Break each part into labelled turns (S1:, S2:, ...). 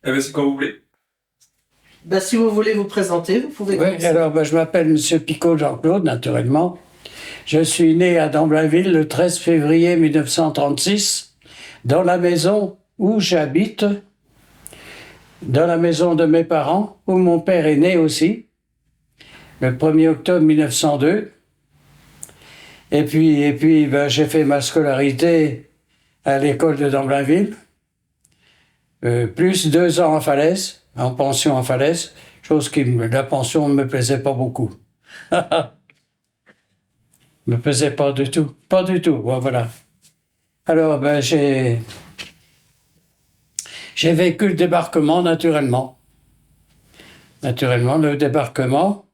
S1: Eh bien, c'est quand vous voulez.
S2: Si vous voulez vous présenter, vous pouvez
S3: Oui,
S2: commencer.
S3: alors je m'appelle Monsieur Picot Jean-Claude, naturellement. Je suis né à Damblainville le 13 février 1936, dans la maison où j'habite, dans la maison de mes parents, où mon père est né aussi, le 1er octobre 1902. Et puis, j'ai fait ma scolarité à l'école de Damblainville, plus 2 ans en Falaise, en pension en Falaise, chose qui, la pension ne me plaisait pas beaucoup. Me plaisait pas du tout. Pas du tout, bon, voilà. Alors, j'ai vécu le débarquement, naturellement. Naturellement, le débarquement.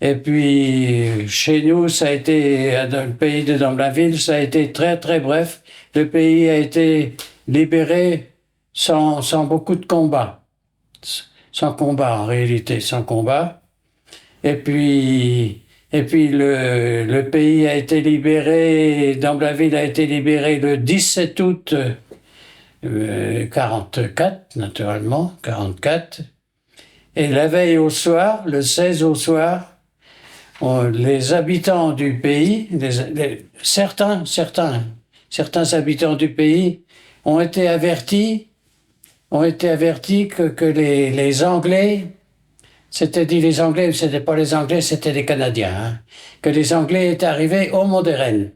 S3: Et puis, chez nous, ça a été, dans le pays de Damblainville, ça a été très, très bref. Le pays a été libéré sans beaucoup de combats. Sans combat, en réalité, sans combat. Et puis le pays a été libéré, Damblainville a été libéré le 17 août 44, naturellement, 44. Et la veille au soir, le 16 au soir, les habitants du pays, certains habitants du pays ont été avertis que les Anglais, c'était dit les Anglais, c'était pas les Anglais, c'était les Canadiens, hein, que les Anglais étaient arrivés au Mont-des-Reines.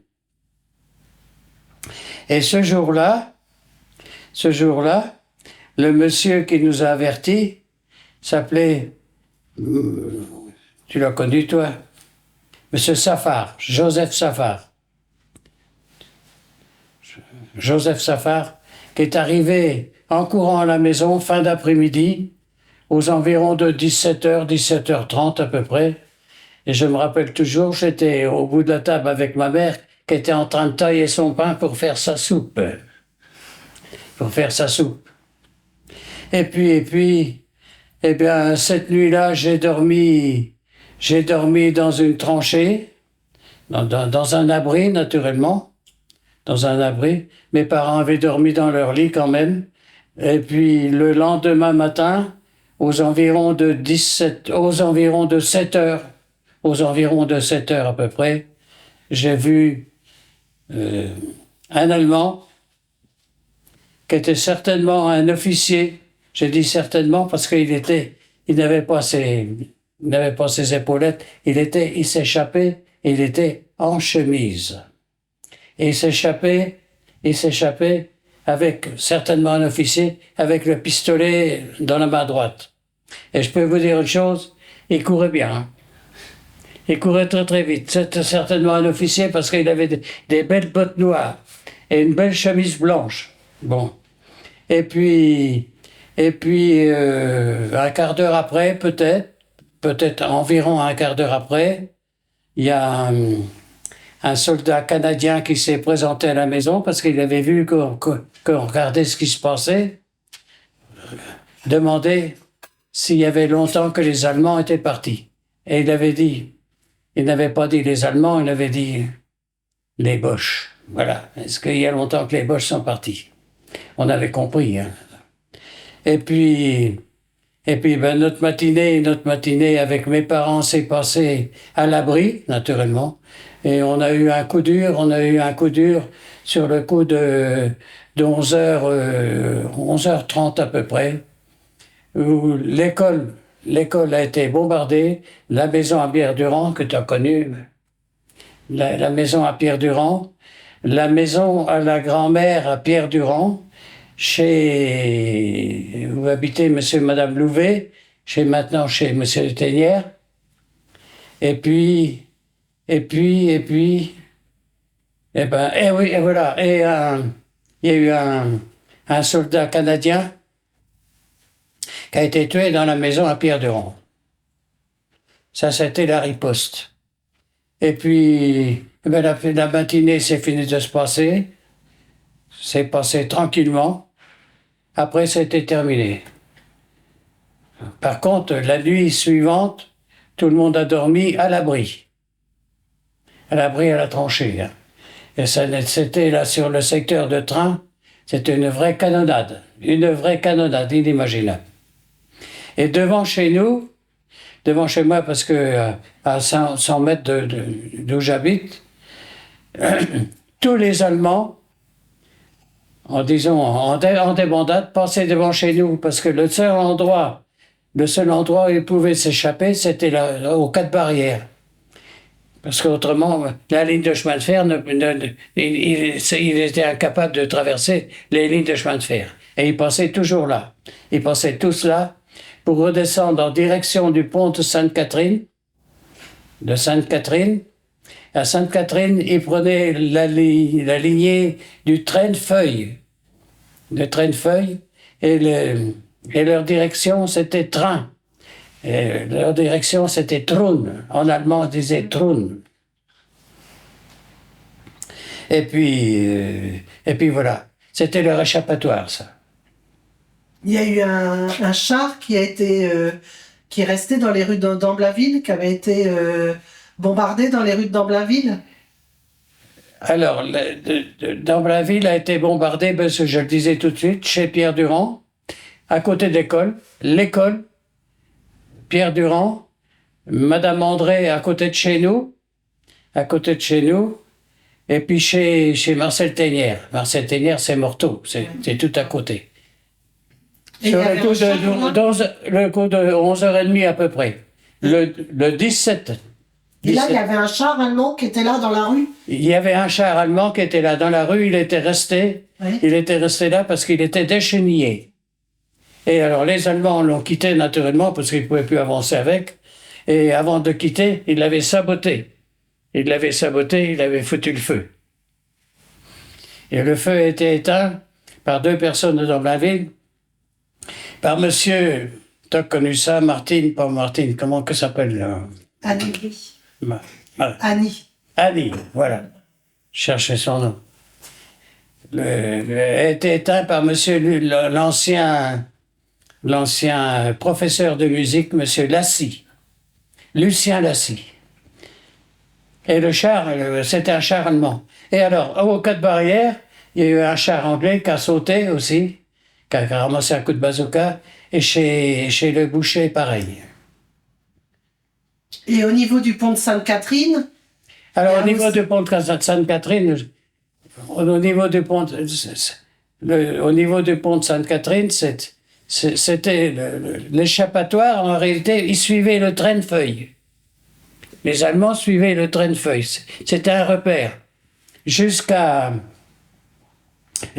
S3: Et ce jour-là, le monsieur qui nous a avertis s'appelait, tu l'as connu toi, Monsieur Safar, Joseph Safar. Joseph Safar, qui est arrivé en courant à la maison fin d'après-midi, aux environs de 17h, 17h30 à peu près. Et je me rappelle toujours, j'étais au bout de la table avec ma mère qui était en train de tailler son pain pour faire sa soupe. Et puis, eh bien, cette nuit-là, j'ai dormi dans une tranchée, dans un abri, naturellement. Dans un abri. Mes parents avaient dormi dans leur lit quand même. Et puis, le lendemain matin, aux environs de 7 heures à peu près, j'ai vu un Allemand qui était certainement un officier. J'ai dit certainement parce qu'il n'avait pas ses épaulettes. Il s'échappait, il était en chemise. Et il s'échappait avec certainement un officier, avec le pistolet dans la main droite. Et je peux vous dire une chose, il courait bien. Hein. Il courait très très vite. C'était certainement un officier parce qu'il avait des belles bottes noires et une belle chemise blanche. Bon. Et puis un quart d'heure après, peut-être environ un quart d'heure après, il y a un soldat canadien qui s'est présenté à la maison parce qu'il avait vu qu'on regardait ce qui se passait, demandait s'il y avait longtemps que les Allemands étaient partis. Et il n'avait pas dit les Allemands, il avait dit les Boches. Voilà. Est-ce qu'il y a longtemps que les Boches sont partis? On avait compris. Hein. Et puis, notre matinée avec mes parents s'est passée à l'abri, naturellement. Et on a eu un coup dur sur le coup de 11h30 à peu près, où l'école a été bombardée, la maison à Pierre-Durand, que tu as connue, la maison à Pierre-Durand, la maison à la grand-mère à Pierre-Durand, où habitait monsieur et madame Louvet, chez monsieur Ténière. Et voilà. Et il y a eu un soldat canadien qui a été tué dans la maison à Pierre-Durand. Ça, c'était la riposte. Et puis, la matinée s'est finie de se passer. C'est passé tranquillement. Après, c'était terminé. Par contre, la nuit suivante, tout le monde a dormi à l'abri. À l'abri à la tranchée. Hein. Et c'était là sur le secteur de train, c'était une vraie canonnade. une vraie canonnade inimaginable. Et devant chez nous, devant chez moi, parce que à 100 mètres d'où j'habite, tous les Allemands, en débandade, passaient devant chez nous, parce que le seul endroit où ils pouvaient s'échapper, c'était aux 4 barrières. Parce qu'autrement, la ligne de chemin de fer, il était incapable de traverser les lignes de chemin de fer. Et ils passaient toujours là. Ils passaient tous là pour redescendre en direction du pont de Sainte-Catherine. De Sainte-Catherine. À Sainte-Catherine, ils prenaient la lignée du train de feuilles. Le train de feuilles. Et leur direction, c'était train. Et leur direction, c'était Trun. En allemand, on disait Trun. Et puis voilà. C'était leur échappatoire, ça.
S2: Il y a eu un char qui est resté dans les rues d'Amblaville, qui avait été bombardé dans les rues d'Amblaville.
S3: Alors, Damblaville a été bombardé, parce que je le disais tout de suite, chez Pierre Durand, à côté de l'école, Pierre Durand, Madame André à côté de chez nous, et puis chez Marcel Ténière. Marcel Ténière, c'est Morteau, c'est tout à côté.
S2: Et
S3: Sur le coup de 11h30 à peu près. Le 17.
S2: Et là, il y avait un char allemand qui était là dans la rue.
S3: Il y avait un char allemand qui était là dans la rue, il était resté là parce qu'il était déchenillé. Et alors les Allemands l'ont quitté naturellement parce qu'ils ne pouvaient plus avancer avec. Et avant de quitter, ils l'avaient saboté. Il avait foutu le feu. Et le feu a été éteint par 2 personnes dans la ville, par monsieur, tu as connu ça, Martine, comment que s'appelle là?
S2: Annie.
S3: Annie. Annie, voilà. Cherchez son nom. A été éteint par monsieur l'ancien professeur de musique, monsieur Lassie. Lucien Lassie. Et le char, c'était un char allemand. Et alors, aux 4 barrières, il y a eu un char anglais qui a sauté aussi, qui a ramassé un coup de bazooka, et chez le boucher, pareil.
S2: Et au niveau du pont de Sainte-Catherine?
S3: Alors, au niveau du pont de Sainte-Catherine, au niveau du pont de Sainte-Catherine, c'était l'échappatoire. En réalité, ils suivaient le train de feuilles. Les Allemands suivaient le train de feuilles. C'était un repère. Jusqu'à...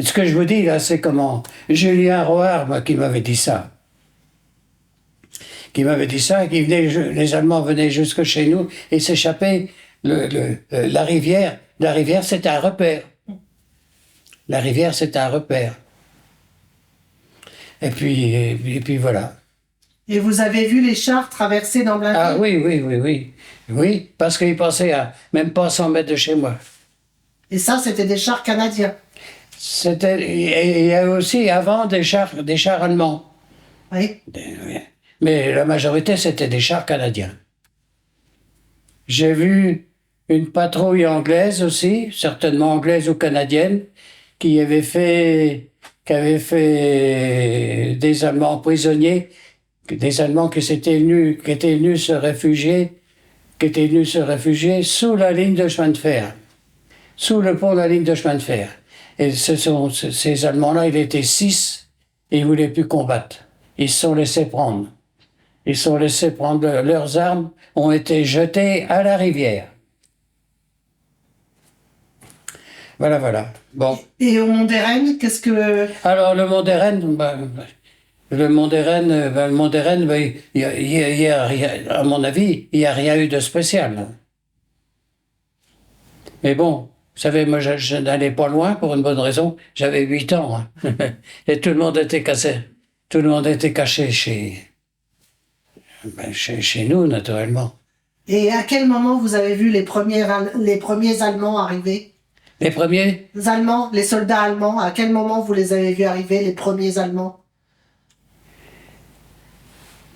S3: Ce que je vous dis là, c'est comment Julien Roard, qui m'avait dit ça. Les Allemands venaient jusque chez nous et s'échappaient. La rivière, c'était un repère. Et puis voilà.
S2: Et vous avez vu les chars traverser dans la ville?
S3: Ah oui, parce qu'ils passaient à même pas 100 mètres de chez moi.
S2: Et ça, c'était des chars canadiens?
S3: Il y a aussi avant des chars allemands.
S2: Oui.
S3: Mais la majorité, c'était des chars canadiens. J'ai vu une patrouille anglaise aussi, certainement anglaise ou canadienne, qui avait fait des Allemands prisonniers, des Allemands qui étaient venus se réfugier sous la ligne de chemin de fer, sous le pont de la ligne de chemin de fer. Et ces Allemands-là, ils étaient 6 et ils ne voulaient plus combattre. Ils se sont laissés prendre. Leurs armes ont été jetées à la rivière. Voilà. Bon.
S2: Et au Mont des Rennes, qu'est-ce que...
S3: Alors, le Mont des Rennes, à mon avis, il n'y a rien eu de spécial. Mais bon, vous savez, moi, je n'allais pas loin pour une bonne raison. J'avais 8 ans. Et tout le monde était cassé. Tout le monde était caché chez nous, naturellement.
S2: Et à quel moment vous avez vu les premiers Allemands arriver?
S3: Les premiers?
S2: Les Allemands, les soldats allemands, à quel moment vous les avez vus arriver, les premiers Allemands?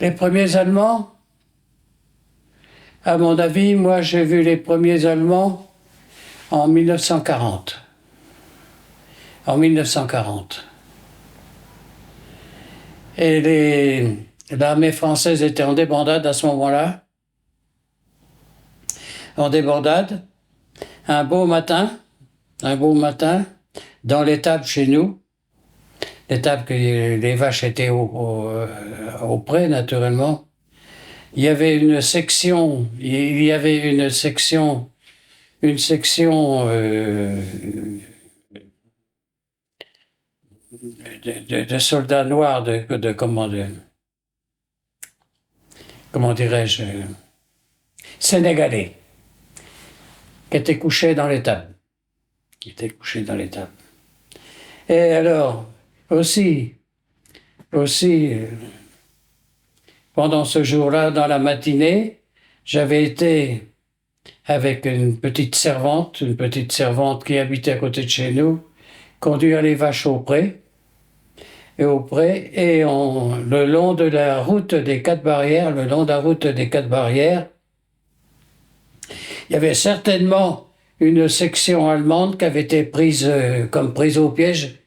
S3: Les premiers Allemands? À mon avis, moi, j'ai vu les premiers Allemands en 1940. Et l'armée française était en débandade à ce moment-là. En débandade. Un beau matin, dans l'étable chez nous, l'étable que les vaches étaient au pré, naturellement, il y avait une section, de soldats noirs, comment dirais-je, sénégalais, qui étaient couchés dans l'étable. Et alors, aussi, pendant ce jour-là, dans la matinée, j'avais été avec une petite servante qui habitait à côté de chez nous, conduire les vaches au pré. Et le long de la route des 4 barrières, il y avait certainement une section allemande qui avait été prise au piège.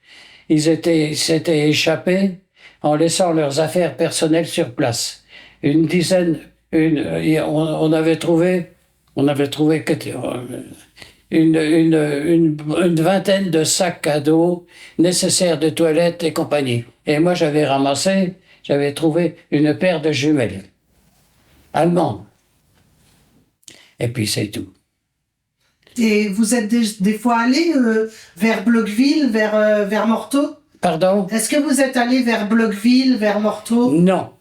S3: Ils s'étaient échappés en laissant leurs affaires personnelles sur place. On avait trouvé une vingtaine de sacs à dos nécessaires de toilettes et compagnie. Et moi, j'avais trouvé une paire de jumelles allemandes. Et puis c'est tout.
S2: Et vous êtes des fois allé vers Bloqueville, vers Morteau?
S3: Pardon?
S2: Est-ce que vous êtes allé vers Bloqueville, vers Morteau?
S3: Non.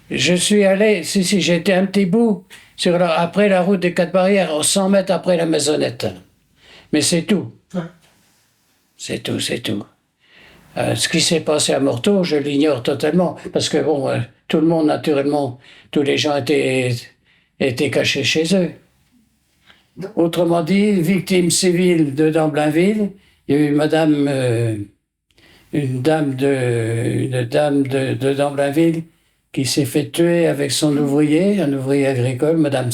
S3: Je suis allé, si, j'étais un petit bout après la route des 4 barrières, 100 mètres après la maisonnette. Mais c'est tout.
S2: Ouais.
S3: C'est tout. Ce qui s'est passé à Morteau, je l'ignore totalement. Parce que tout le monde, naturellement, tous les gens étaient cachés chez eux. Autrement dit, victime civile de Damblainville, il y a eu une dame de Damblainville qui s'est fait tuer avec son ouvrier, un ouvrier agricole, Madame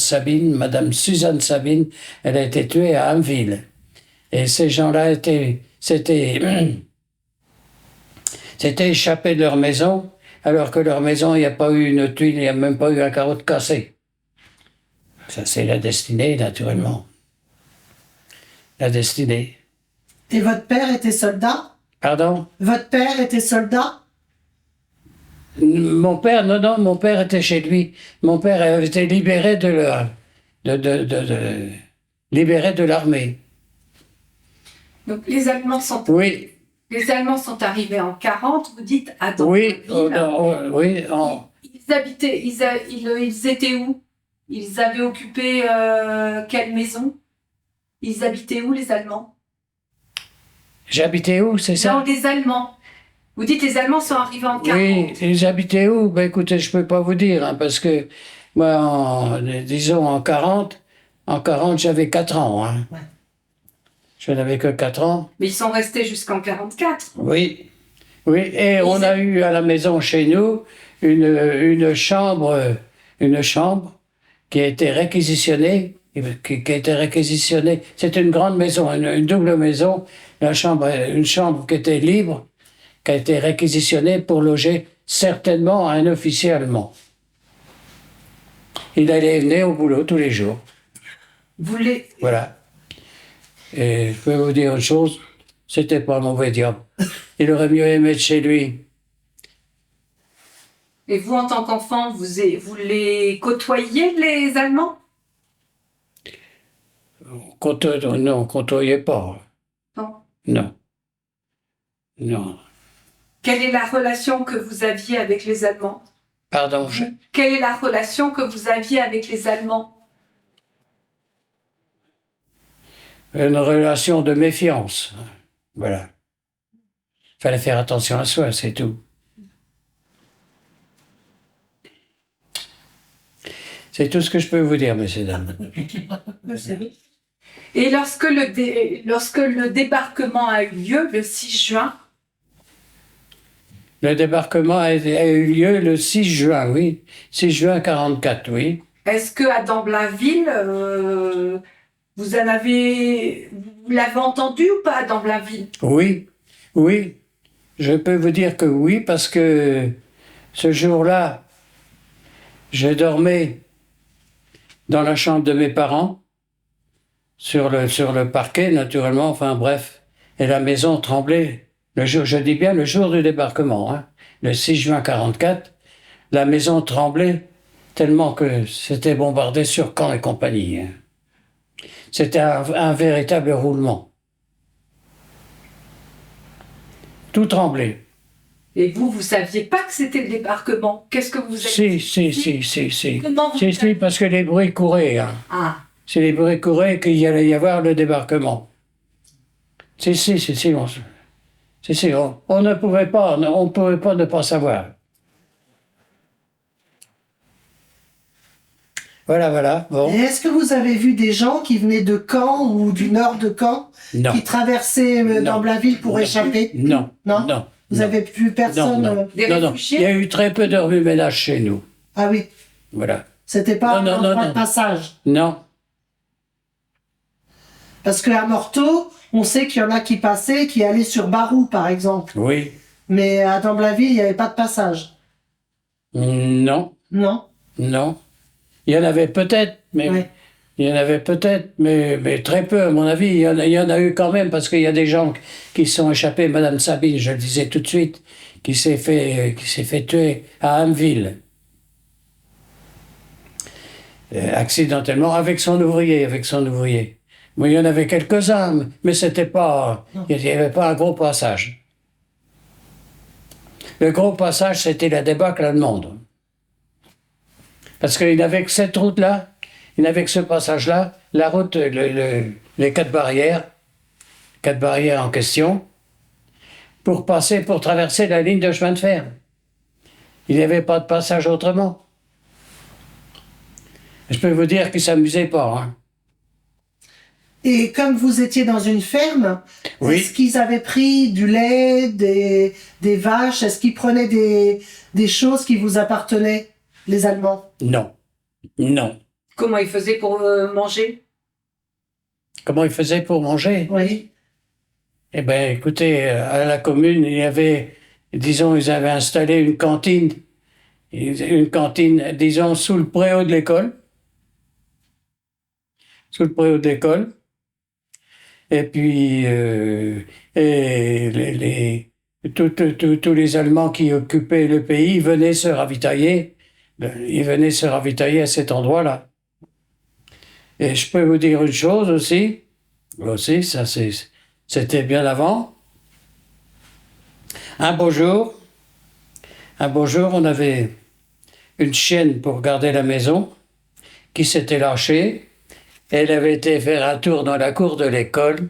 S3: Suzanne Sabine. Elle a été tuée à Amville. Et ces gens-là s'étaient échappés de leur maison, alors que leur maison, il n'y a pas eu une tuile, il n'y a même pas eu un carreau de cassé. Ça, c'est la destinée, naturellement. La destinée.
S2: Et votre père était soldat?
S3: Pardon?
S2: Votre père était soldat?
S3: Mon père, non, mon père était chez lui. Mon père avait été libéré libéré de l'armée.
S1: Donc les Allemands sont...
S3: Oui.
S1: Les Allemands sont arrivés en 40, vous dites, à Dambrainville.
S3: Oui.
S1: Ils habitaient, ils étaient où? Ils avaient occupé quelle maison? Ils habitaient où, les Allemands?
S3: J'habitais où, c'est ça?
S1: Non, les Allemands. Vous dites les Allemands sont arrivés en 40.
S3: Oui, ils habitaient où? Ben écoutez, je peux pas vous dire, parce que moi, disons en 40, j'avais 4 ans.
S2: Ouais.
S3: Je n'avais que 4 ans.
S1: Mais ils sont restés jusqu'en 44.
S3: Oui, et on a eu à la maison chez nous une chambre qui a été réquisitionnée. C'est une grande maison, une double maison. Une chambre qui était libre, qui a été réquisitionnée pour loger certainement un officier allemand. Il allait et venait au boulot tous les jours. Voilà. Et je peux vous dire une chose, c'était pas un mauvais diable. Il aurait mieux aimé être chez lui.
S1: Et vous, en tant qu'enfant, vous les côtoyiez, les Allemands?
S3: Non, on côtoyait pas.
S1: Non.
S3: Non.
S1: Quelle est la relation que vous aviez avec les Allemands?
S3: Pardon,
S1: Quelle est la relation que vous aviez avec les Allemands?
S3: Une relation de méfiance. Voilà. Il fallait faire attention à soi, c'est tout. C'est tout ce que je peux vous dire, messieurs, dames.
S1: Et lorsque le débarquement a eu lieu, le 6 juin?
S3: Le débarquement a eu lieu le 6 juin, oui. 6 juin 44, oui.
S1: Est-ce qu'à Dambrainville, vous l'avez entendu ou pas à Dambrainville?
S3: Oui. Je peux vous dire que oui, parce que ce jour-là, je dormais dans la chambre de mes parents, sur le parquet, naturellement, enfin bref. Et la maison tremblait. Le jour, je dis bien le jour du débarquement, hein, le 6 juin 1944, la maison tremblait tellement que c'était bombardé sur Caen et compagnie. Hein. C'était un véritable roulement. Tout tremblait.
S1: Et vous saviez pas que c'était le débarquement. Qu'est-ce que vous avez
S3: Si.
S1: Comment vous
S3: Si, parce que les bruits couraient. Hein.
S1: Ah,
S3: C'est les bruits couraient qu'il y allait y avoir le débarquement. Si, on ne pouvait pas, on pouvait pas ne pas savoir. Voilà, bon.
S2: Et est-ce que vous avez vu des gens qui venaient de Caen ou du nord de Caen,
S3: Non.
S2: qui traversaient Damblaville pour échapper?
S3: Non.
S2: Vous avez vu personne?
S1: des
S3: Non.
S1: réfugiés?
S3: Il y a eu très peu de remue-ménage chez nous.
S2: Ah oui,
S3: Voilà.
S2: c'était pas
S3: Non,
S2: un endroit de passage.
S3: Non.
S2: Parce qu'à Morteau, on sait qu'il y en a qui passaient, qui allaient sur Barou, par exemple.
S3: Oui.
S2: Mais à Damblaville, il n'y avait pas de passage.
S3: Non.
S2: Non?
S3: Il y en avait peut-être, mais
S2: Oui.
S3: il y en avait peut-être, mais très peu à mon avis. Il y en a eu quand même parce qu'il y a des gens qui se sont échappés. Madame Sabine, je le disais tout de suite, qui s'est fait tuer à Hameville. Accidentellement avec son ouvrier. Bon, il y en avait quelques-uns, mais c'était pas, il n'y avait pas un gros passage. Le gros passage, c'était la débâcle allemande. Parce qu'il n'avait que cette route-là, il n'avait que ce passage-là, la route, les 4 barrières en question, pour traverser la ligne de chemin de fer. Il n'y avait pas de passage autrement. Je peux vous dire qu'ils ne s'amusaient pas. Hein.
S2: Et comme vous étiez dans une ferme,
S3: Oui.
S2: est-ce qu'ils avaient pris du lait, des vaches? Est-ce qu'ils prenaient des choses qui vous appartenaient, les Allemands?
S3: Non.
S1: Comment ils faisaient pour manger?
S3: Comment ils faisaient pour manger?
S2: Oui.
S3: Eh bien, écoutez, à la commune, il y avait, disons, ils avaient installé une cantine, disons, sous le préau de l'école. Et puis, tous les Allemands qui occupaient le pays venaient se ravitailler. Ils venaient se ravitailler à cet endroit-là. Et je peux vous dire une chose aussi, ça c'était bien avant. Un beau jour, on avait une chienne pour garder la maison qui s'était lâchée. Elle avait été faire un tour dans la cour de l'école,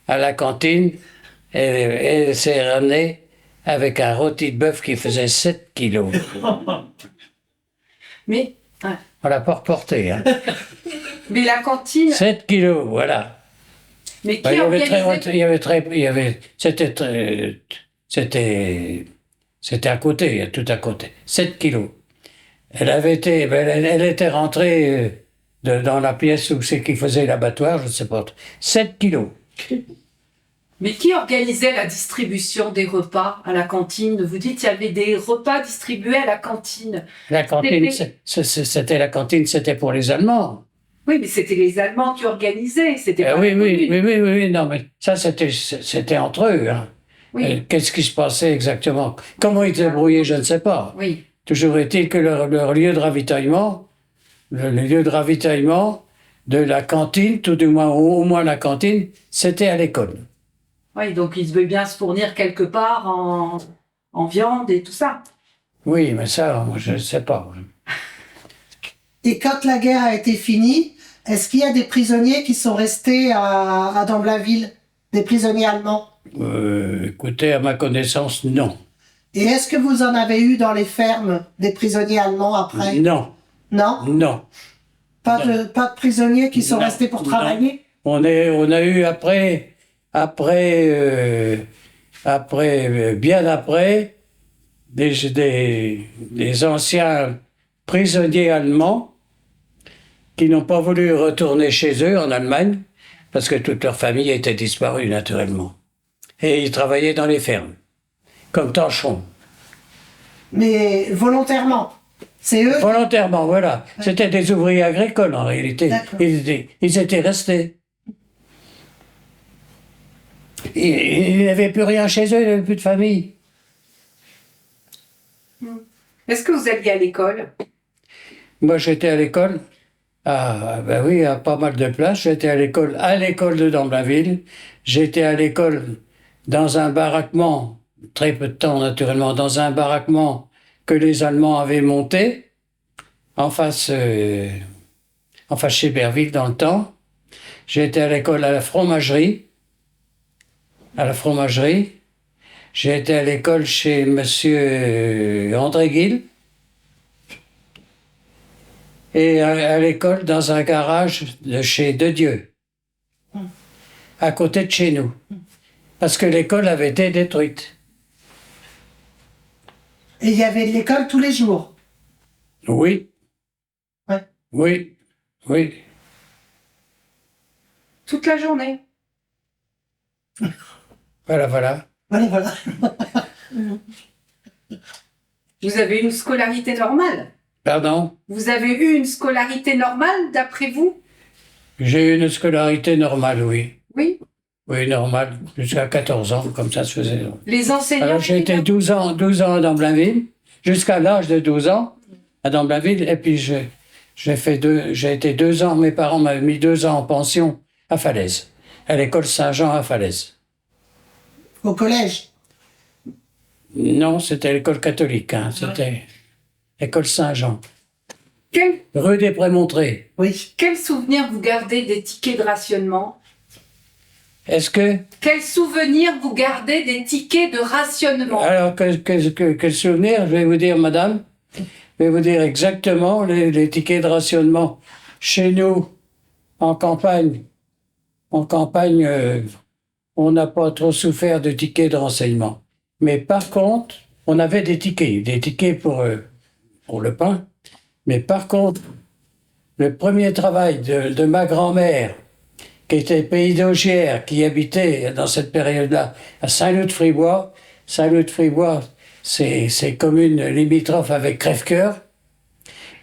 S3: à la cantine. Elle s'est ramenée avec un rôti de bœuf qui faisait 7 kilos.
S1: Mais,
S3: On l'a pas reporté, hein.
S1: mais la cantine,
S3: 7 kilos, voilà.
S1: mais qui organisait?
S3: C'était à côté, tout à côté. 7 kilos. Elle était rentrée dans la pièce où c'est qu'il faisait l'abattoir, je ne sais pas. 7 kilos.
S1: Mais qui organisait la distribution des repas à la cantine? Vous dites qu'il y avait des repas distribués à la cantine.
S3: La cantine, c'était pour les Allemands.
S1: Oui, mais c'était les Allemands qui organisaient. C'était pas la commune.
S3: Oui, non, mais ça, c'était entre eux. Hein.
S1: Oui.
S3: Qu'est-ce qui se passait exactement? Comment ils se débrouillaient, je ne sais pas.
S1: Oui.
S3: Toujours est-il que leur lieu de ravitaillement, le lieu de ravitaillement de la cantine, tout du moins, au moins la cantine, c'était à l'école.
S1: Oui, donc ils devaient bien se fournir quelque part en viande et tout ça.
S3: Oui, mais ça, moi, je ne sais pas.
S2: Et quand la guerre a été finie, est-ce qu'il y a des prisonniers qui sont restés à Damblaville? Des prisonniers allemands?
S3: Écoutez, à ma connaissance, non.
S2: Et est-ce que vous en avez eu dans les fermes des prisonniers allemands après?
S3: Non.
S2: Non? Pas de prisonniers qui sont restés pour travailler?
S3: On a eu bien après, des anciens prisonniers allemands qui n'ont pas voulu retourner chez eux en Allemagne parce que toute leur famille était disparue naturellement. et ils travaillaient dans les fermes, comme tâcherons.
S2: Mais volontairement. C'est eux.
S3: Volontairement, voilà. C'était des ouvriers agricoles en réalité.
S2: D'accord.
S3: Ils étaient restés. Ils n'avaient plus rien chez eux, ils n'avaient plus de famille.
S1: Est-ce que vous alliez à l'école?
S3: Moi, j'étais à l'école, ben oui, à pas mal de places. J'étais à l'école de Damblaville. J'étais à l'école dans un baraquement, très peu de temps naturellement, dans un baraquement que les Allemands avaient monté, en face chez Berville dans le temps. J'étais à l'école à la fromagerie. J'ai été à l'école chez monsieur André Guil. Et à l'école dans un garage de chez De Dieu, à côté de chez nous. Parce que l'école avait été détruite.
S2: Et il y avait de l'école tous les jours.
S3: Oui.
S2: Ouais.
S3: Oui. Oui.
S1: Toute la journée?
S3: Voilà, voilà.
S2: Voilà.
S1: Vous avez eu une scolarité normale?
S3: Pardon?
S1: Vous avez eu une scolarité normale, d'après vous?
S3: J'ai eu une scolarité normale, oui.
S1: Oui.
S3: Oui, normale, jusqu'à 14 ans, comme ça se faisait.
S1: Les enseignants...
S3: Alors j'ai été 12 ans à Damblaville, jusqu'à l'âge de 12 ans à Damblaville, et puis j'ai été 2 ans, mes parents m'avaient mis 2 ans en pension à Falaise, à l'école Saint-Jean à Falaise.
S2: Au collège.
S3: Non, c'était l'école catholique, hein, c'était l'école Saint-Jean. Rue des Prémontrés.
S2: Oui.
S1: Quel souvenir vous gardez des tickets de rationnement?
S3: Est-ce que...
S1: Quel souvenir vous gardez des tickets de rationnement?
S3: Alors, quel souvenir, je vais vous dire, madame, je vais vous dire exactement les tickets de rationnement. Chez nous, en campagne, on n'a pas trop souffert de tickets de renseignement. Mais par contre, on avait des tickets pour le pain. Mais par contre, le premier travail de ma grand-mère, qui était pays d'Augière, qui habitait dans cette période-là à Saint-Loup-de-Fribois. Saint-Loup-de-Fribois, c'est commune limitrophe avec Crèvecoeur.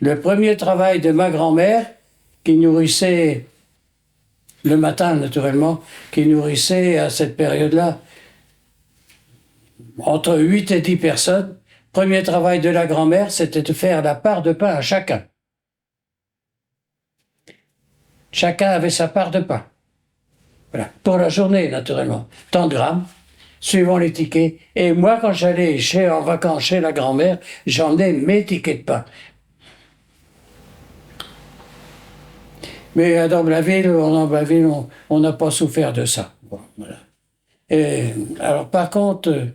S3: Le premier travail de ma grand-mère, qui nourrissait, le matin naturellement, qui nourrissait à cette période-là entre 8 et 10 personnes, premier travail de la grand-mère, c'était de faire la part de pain à chacun. Chacun avait sa part de pain. Voilà. Pour la journée, naturellement. Tant de grammes, suivant les tickets. Et moi, quand j'allais en vacances chez la grand-mère, j'emmenais mes tickets de pain. Mais à Damblaville, on n'a pas souffert de ça. Bon, voilà. Et, alors, par contre,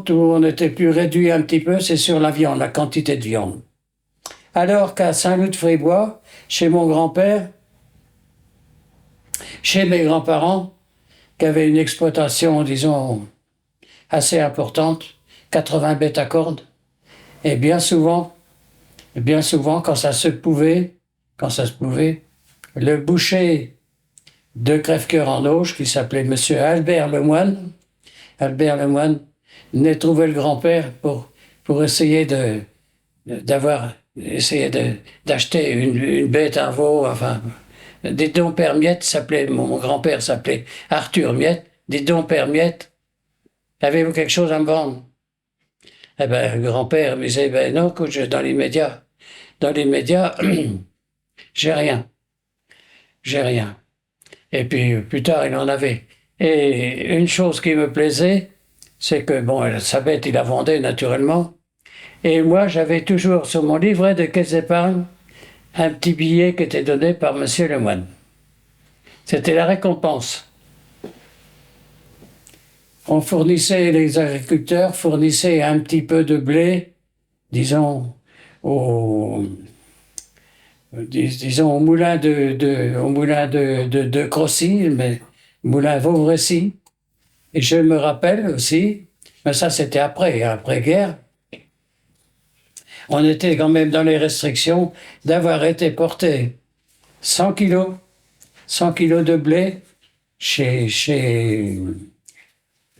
S3: où on était plus réduit un petit peu, c'est sur la viande, la quantité de viande. Alors qu'à Saint-Loup-de-Fribois, chez mon grand-père, chez mes grands-parents, qui avaient une exploitation, disons, assez importante, 80 bêtes à cordes, et bien souvent, quand ça se pouvait, le boucher de Crèvecoeur en Auge, qui s'appelait monsieur Albert Lemoine, venait trouver le grand-père pour essayer d'acheter une bête, un veau, enfin... Dites donc, Père Miette mon grand-père s'appelait Arthur Miette. Dites donc, Père Miette, avez-vous quelque chose à me vendre? Eh ben, le grand-père me disait, ben non, écoute, dans l'immédiat, j'ai rien. Et puis, plus tard, il en avait. Et une chose qui me plaisait, c'est que, bon, sa bête, il la vendait naturellement. Et moi, j'avais toujours sur mon livret de caisse d'épargne un petit billet qui était donné par monsieur Lemoine. C'était la récompense. Les agriculteurs fournissaient un petit peu de blé, disons, au moulin de Crossy, mais moulin Vauvrecy. Et je me rappelle aussi, mais ça c'était après-guerre, on était quand même dans les restrictions d'avoir été porté 100 kilos de blé chez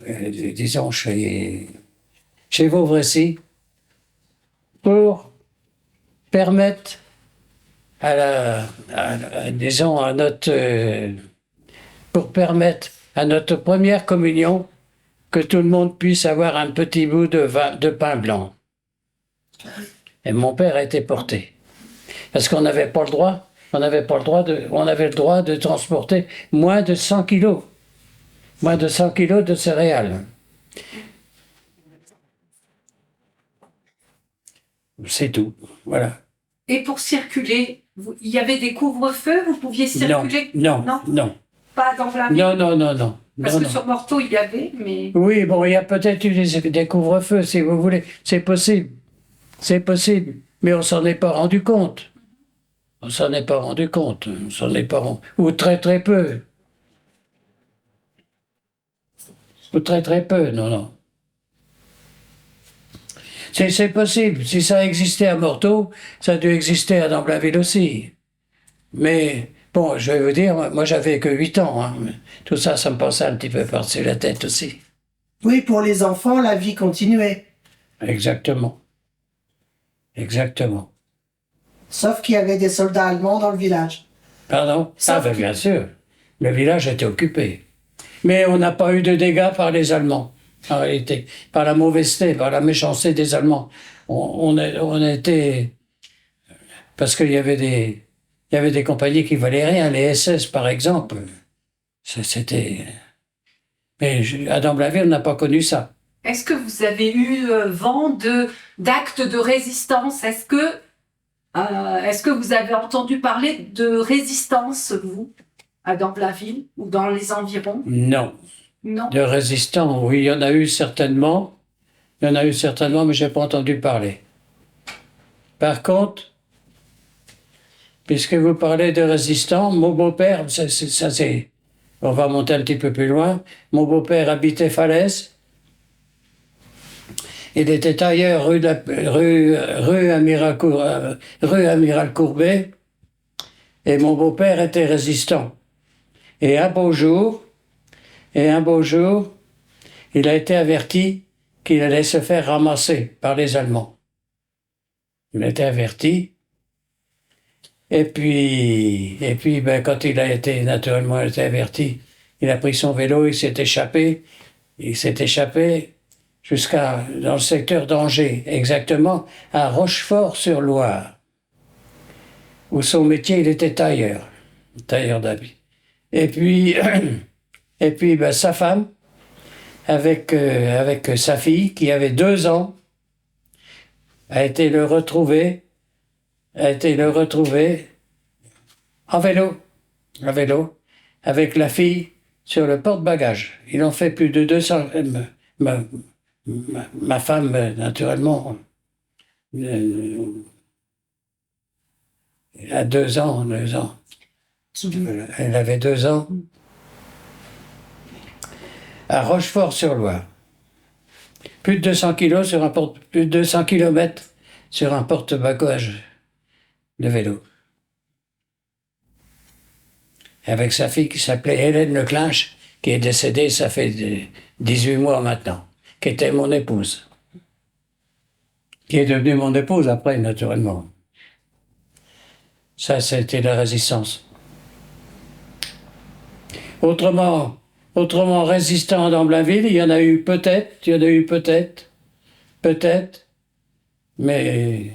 S3: disons, chez Vauvrecy, pour permettre disons, pour permettre à notre première communion que tout le monde puisse avoir un petit bout de pain blanc. Et mon père a été porté. Parce qu'on n'avait pas le droit, on avait le droit de transporter moins de 100 kilos. Moins de 100 kilos de céréales. C'est tout, voilà.
S1: Et pour circuler, il y avait des couvre-feux, vous pouviez circuler?
S3: Non.
S1: Pas dans la ville?
S3: Non.
S1: Parce que sur Morteau, il y avait, mais...
S3: Oui, bon, il y a peut-être eu des couvre-feux, si vous voulez. C'est possible. Mais on s'en est pas rendu compte. Ou très très peu. Ou très très peu, non. C'est possible. Si ça existait à Morteau, ça a dû exister à Damblin-Ville aussi. Mais, bon, je vais vous dire, moi j'avais que 8 ans. Hein. Tout ça, ça me passait un petit peu par-dessus la tête aussi.
S2: Oui, pour les enfants, la vie continuait.
S3: Exactement.
S2: Sauf qu'il y avait des soldats allemands dans le village.
S3: Pardon? Ben, bien sûr. Le village était occupé. Mais on n'a pas eu de dégâts par les Allemands, en réalité. Par la mauvaiseté, par la méchanceté des Allemands. On a été... Parce qu'il y avait des compagnies qui valaient rien. Les SS, par exemple. C'était... Mais à Damblin-Ville, on n'a pas connu ça.
S1: Est-ce que vous avez eu vent d'actes de résistance? Est-ce que vous avez entendu parler de résistance, vous, à Damblin-Ville ou dans les environs?
S3: Non. De résistants, oui, il y en a eu certainement. Mais je n'ai pas entendu parler. Par contre, puisque vous parlez de résistants, mon beau-père, on va monter un petit peu plus loin. Mon beau-père habitait Falaise. Il était tailleur rue Amiral Courbet. Et mon beau-père était résistant. Et un beau jour, il a été averti qu'il allait se faire ramasser par les Allemands. Il a été averti. Et puis, ben, quand il a été naturellement averti, il a pris son vélo, il s'est échappé. Jusqu'à dans le secteur d'Angers, exactement à Rochefort-sur-Loire, où son métier, il était tailleur d'habits. Et puis ben, sa femme, avec sa fille, qui avait 2 ans, a été le retrouver en vélo, avec la fille sur le porte-bagages. Ils ont fait plus de 200... Ma femme, naturellement, a 2 ans. Elle avait 2 ans. À Rochefort-sur-Loire. Plus de 200 kilomètres sur un porte-bagages de vélo. Avec sa fille qui s'appelait Hélène Leclinch, qui est décédée, ça fait 18 mois maintenant, qui était mon épouse. Qui est devenue mon épouse après, naturellement. Ça, c'était la résistance. Autrement, résistant dans Blainville, il y en a eu peut-être, mais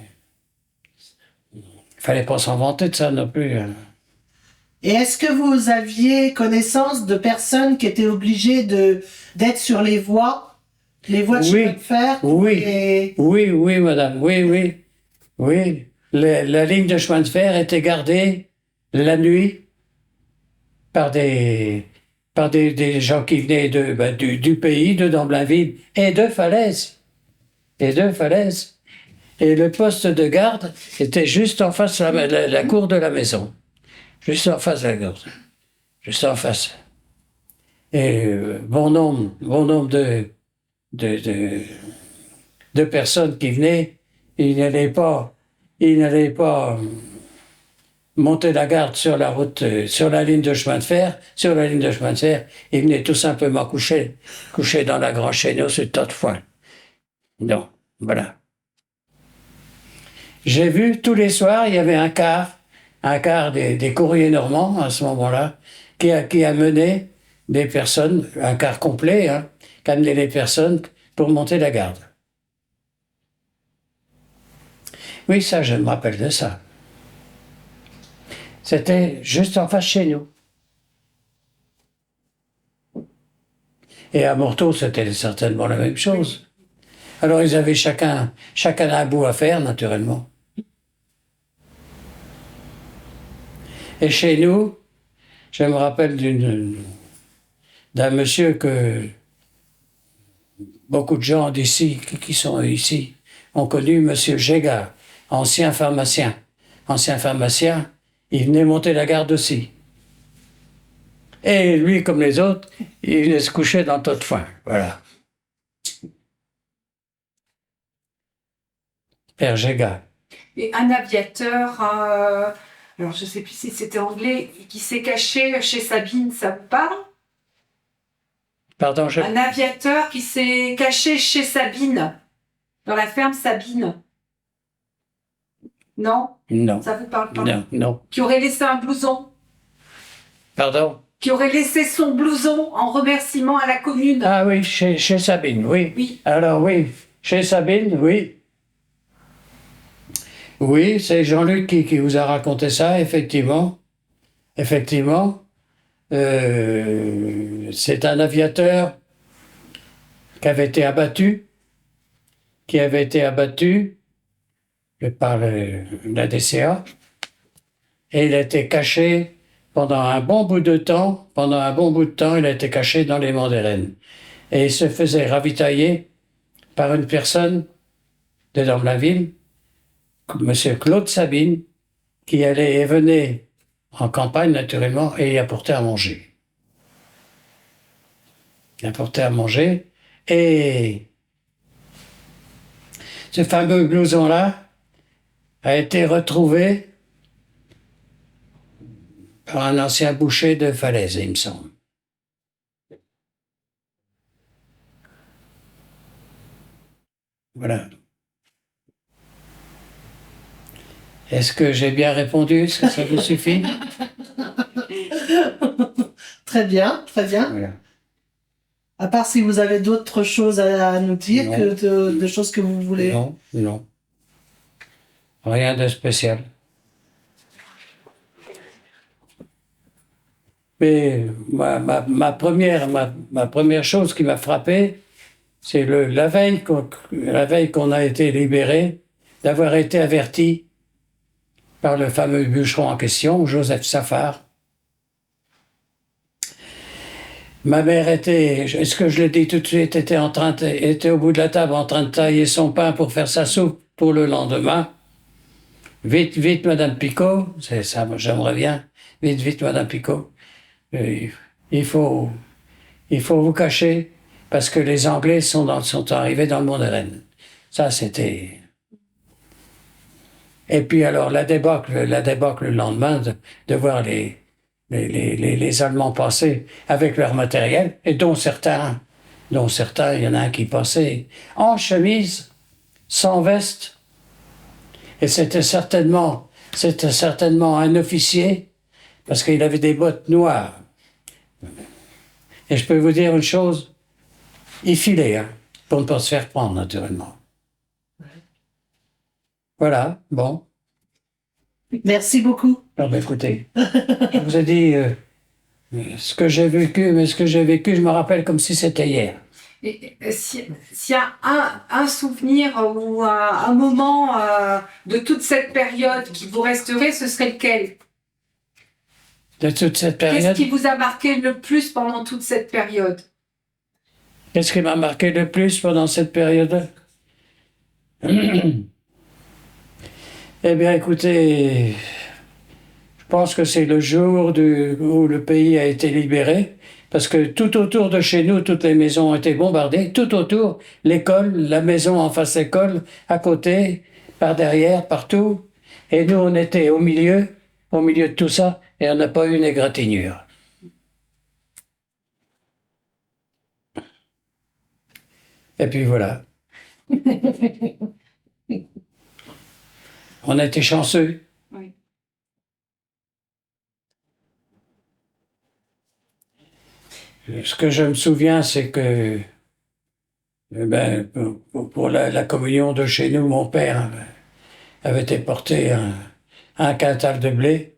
S3: il fallait pas s'en vanter de ça non plus. Hein.
S2: Et est-ce que vous aviez connaissance de personnes qui étaient obligées d'être sur les voies de chemin de fer?
S3: Oui, madame, oui. La ligne de chemin de fer était gardée la nuit par des gens qui venaient du pays, de Damblin-Ville et de Falaise. Et le poste de garde était juste en face de la cour de la maison. Juste en face de la garde. Juste en face. Et bon nombre de personnes qui venaient, ils n'allaient pas monter la garde sur la route, sur la ligne de chemin de fer. Sur la ligne de chemin de fer, il venait tout simplement coucher dans la grande chéneau sur le tas de foin. Non, voilà. J'ai vu tous les soirs, il y avait un car des courriers normands à ce moment-là, qui amenait des personnes, un car complet, hein, qui amenait les personnes pour monter la garde. Oui, ça, je me rappelle de ça. C'était juste en face chez nous. Et à Morteau, c'était certainement la même chose. Alors, ils avaient chacun un bout à faire, naturellement. Et chez nous, je me rappelle d'un monsieur que beaucoup de gens d'ici, qui sont ici, ont connu, monsieur Gégard, ancien pharmacien. Ancien pharmacien, il venait monter la garde aussi. Et lui, comme les autres, il venait se coucher dans le tas de foin. Voilà. Père Gégard.
S1: Et un aviateur, alors je ne sais plus si c'était anglais, qui s'est caché chez Sabine, ça vous parle?
S3: Pardon,
S1: Un aviateur qui s'est caché chez Sabine, dans la ferme Sabine. Non?
S3: Non.
S1: Ça vous parle pas?
S3: Non, non.
S1: Qui aurait laissé un blouson?
S3: Pardon?
S1: Qui aurait laissé son blouson en remerciement à la commune?
S3: Ah oui, chez Sabine, oui.
S1: Oui.
S3: Alors oui, chez Sabine, oui. Oui, c'est Jean-Luc qui vous a raconté ça, effectivement. Effectivement. C'est un aviateur qui avait été abattu par la DCA, et il a été caché pendant un bon bout de temps, il a été caché dans les Monts des Rennes. Et il se faisait ravitailler par une personne de Damlaville, monsieur Claude Sabine, qui allait et venait en campagne, naturellement, et y apportait à manger. Et ce fameux blouson-là a été retrouvé par un ancien boucher de Falaise, il me semble. Voilà. Est-ce que j'ai bien répondu? Est-ce que ça vous suffit?
S2: Très bien, très bien.
S3: Voilà.
S2: À part si vous avez d'autres choses à nous dire,
S3: Non.
S2: que de choses que vous voulez.
S3: Non, non. Rien de spécial. Mais ma première chose qui m'a frappé, c'est la veille qu'on a été libéré, d'avoir été averti par le fameux bûcheron en question, Joseph Safar. Ma mère était, est-ce que je l'ai dit tout de suite, était au bout de la table en train de tailler son pain pour faire sa soupe pour le lendemain. Vite, vite, Madame Picot, c'est ça, je me reviens. Vite, vite, Madame Picot. Il faut vous cacher parce que les Anglais sont arrivés dans le Mont des Rennes. Ça, c'était... Et puis alors, la débâcle le lendemain de voir les Allemands passer avec leur matériel, et dont certains, il y en a un qui passait en chemise, sans veste, et c'était certainement un officier, parce qu'il avait des bottes noires. Et je peux vous dire une chose, il filait, hein, pour ne pas se faire prendre, naturellement. Voilà, bon.
S2: Merci beaucoup.
S3: Alors, ben, écoutez, je vous ai dit ce que j'ai vécu, mais ce que j'ai vécu, je me rappelle comme si c'était hier.
S1: Et s'il y a un souvenir ou un moment de toute cette période qui vous resterait, ce serait lequel?
S3: De toute cette période.
S1: Qu'est-ce qui vous a marqué le plus pendant toute cette période?
S3: Qu'est-ce qui m'a marqué le plus pendant cette période? Eh bien, écoutez, je pense que c'est le jour où le pays a été libéré, parce que tout autour de chez nous, toutes les maisons ont été bombardées, tout autour, l'école, la maison en face l'école, à côté, par derrière, partout. Et nous, on était au milieu, au milieu de tout ça, et on n'a pas eu une égratignure. Et puis voilà. On a été chanceux.
S1: Oui.
S3: Ce que je me souviens, c'est que pour la communion de chez nous, mon père avait été porté un quintal de blé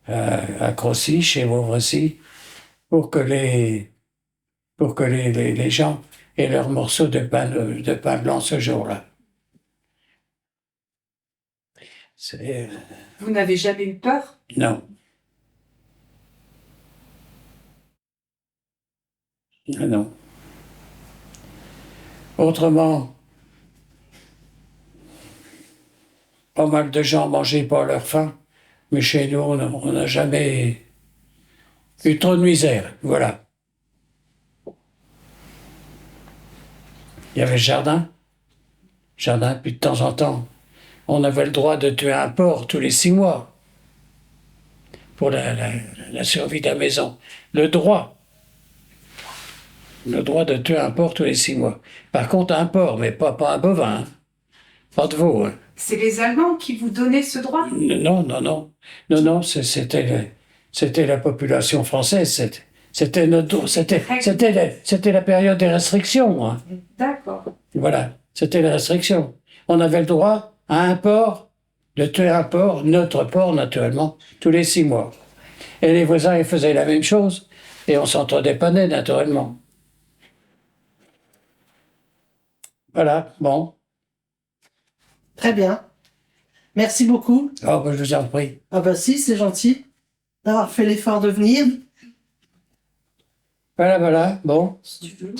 S3: à Crossy, chez Vauvrecy, pour que les gens aient leur morceau de pain blanc ce jour-là.
S1: Vous n'avez jamais eu peur?
S3: Non. Non. Autrement, pas mal de gens mangeaient pas à leur faim, mais chez nous, on n'a jamais eu trop de misère. Voilà. Il y avait le jardin, puis de temps en temps, on avait le droit de tuer un porc tous les 6 mois pour la survie de la maison. Le droit de tuer un porc tous les 6 mois. Par contre, un porc, mais pas un bovin, hein. Pas de veau. Hein.
S1: C'est les Allemands qui vous donnaient ce droit?
S3: Non, c'était la population française. C'était la période des restrictions. Hein.
S1: D'accord.
S3: Voilà, c'était les restrictions. On avait le droit à un porc, de tuer un porc, notre porc naturellement, tous les 6 mois. Et les voisins, ils faisaient la même chose. Et on s'entredépannait naturellement. Voilà, bon.
S2: Très bien. Merci beaucoup.
S3: Oh, ben, je vous en prie.
S2: Ah bah si, c'est gentil d'avoir fait l'effort de venir.
S3: Voilà, bon.
S1: Si tu veux.